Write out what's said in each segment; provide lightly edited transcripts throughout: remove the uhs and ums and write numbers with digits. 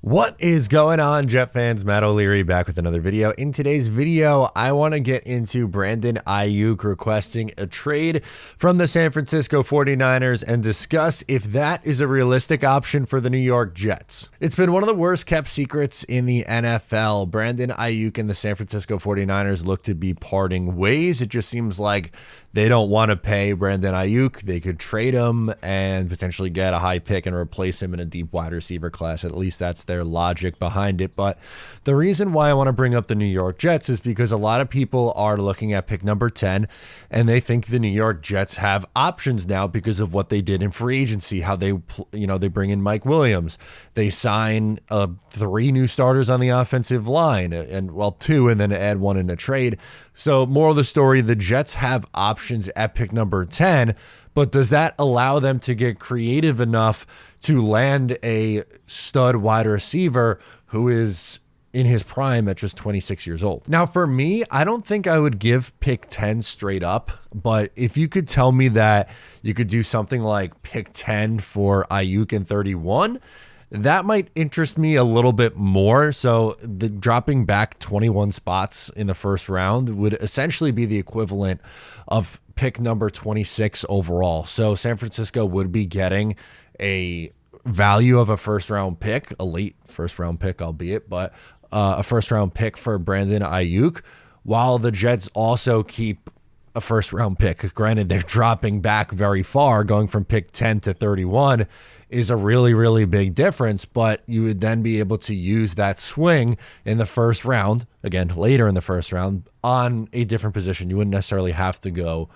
What is going on, Jet fans? Matt O'Leary back with another video. In today's video, I want to get into Brandon Aiyuk requesting a trade from the San Francisco 49ers and discuss if that is a realistic option for the New York Jets. It's been one of the worst kept secrets in the NFL. Brandon Aiyuk and the San Francisco 49ers look to be parting ways. It just seems like they don't want to pay Brandon Aiyuk. They could trade him and potentially get a high pick and replace him in a deep wide receiver class. At least that's their logic behind it. But the reason why I want to bring up the New York Jets is because a lot of people are looking at pick number 10 and they think the New York Jets have options now because of what they did in free agency, how they bring in Mike Williams. They sign 3 new starters on the offensive line, and 2, and then add 1 in a trade. So moral of the story, the Jets have options at pick number 10, but does that allow them to get creative enough to land a stud wide receiver who is in his prime at just 26 years old? Now, for me, I don't think I would give pick 10 straight up, but if you could tell me that you could do something like pick 10 for Aiyuk and 31, that might interest me a little bit more. So the dropping back 21 spots in the first round would essentially be the equivalent of pick number 26 overall. So San Francisco would be getting a value of a first round pick, a late first round pick, albeit, but a first round pick for Brandon Aiyuk, while the Jets also keep a first round pick. Granted, they're dropping back very far, going from pick 10 to 31 is a really, really big difference, but you would then be able to use that swing in the first round, again, later in the first round, on a different position. You wouldn't necessarily have to go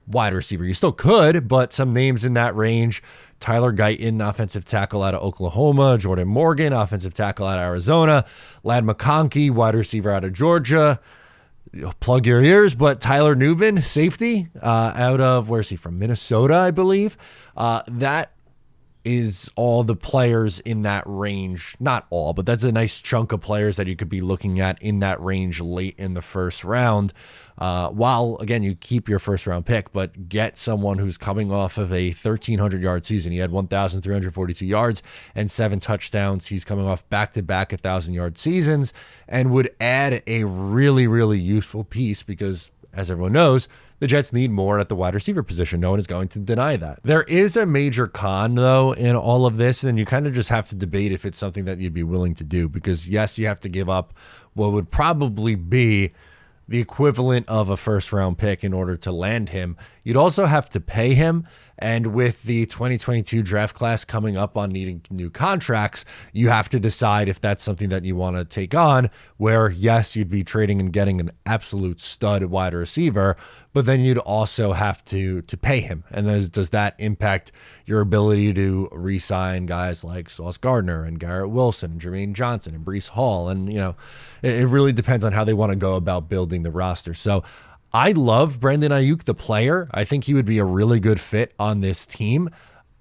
wide receiver. You still could, but some names in that range: Tyler Guyton, offensive tackle out of Oklahoma; Jordan Morgan, offensive tackle out of Arizona; Lad McConkey, wide receiver out of Georgia. Plug your ears, but Tyler Nubin, safety, out of, where's he from? Minnesota, I believe. That is all the players in that range. Not all, but that's a nice chunk of players that you could be looking at in that range late in the first round. While, again, you keep your first round pick, but get someone who's coming off of a 1,300-yard season. He had 1,342 yards and 7 touchdowns. He's coming off back-to-back 1,000-yard seasons and would add a really, really useful piece because, as everyone knows, the Jets need more at the wide receiver position. No one is going to deny that. There is a major con, though, in all of this, and you kind of just have to debate if it's something that you'd be willing to do because, yes, you have to give up what would probably be the equivalent of a first-round pick in order to land him. You'd also have to pay him, and with the 2022 draft class coming up on needing new contracts, you have to decide if that's something that you want to take on, where, yes, you'd be trading and getting an absolute stud wide receiver, but then you'd also have to pay him. And does that impact your ability to re-sign guys like Sauce Gardner and Garrett Wilson and Jermaine Johnson and Breece Hall? And, it really depends on how they want to go about building the roster. So I love Brandon Aiyuk, the player. I think he would be a really good fit on this team.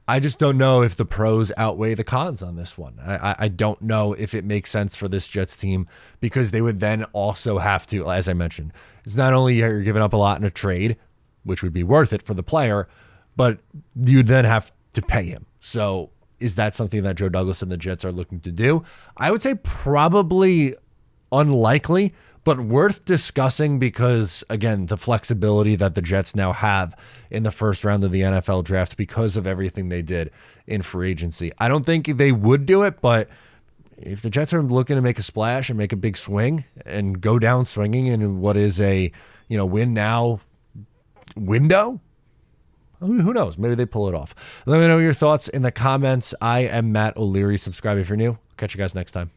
I just don't know if the pros outweigh the cons on this one. I don't know if it makes sense for this Jets team because they would then also have to, as I mentioned, it's not only you're giving up a lot in a trade, which would be worth it for the player, but you'd then have to pay him. So is that something that Joe Douglas and the Jets are looking to do? I would say probably unlikely, but worth discussing because, again, the flexibility that the Jets now have in the first round of the NFL draft because of everything they did in free agency. I don't think they would do it, but if the Jets are looking to make a splash and make a big swing and go down swinging in what is a win now window, who knows? Maybe they pull it off. Let me know your thoughts in the comments. I am Matt O'Leary. Subscribe if you're new. Catch you guys next time.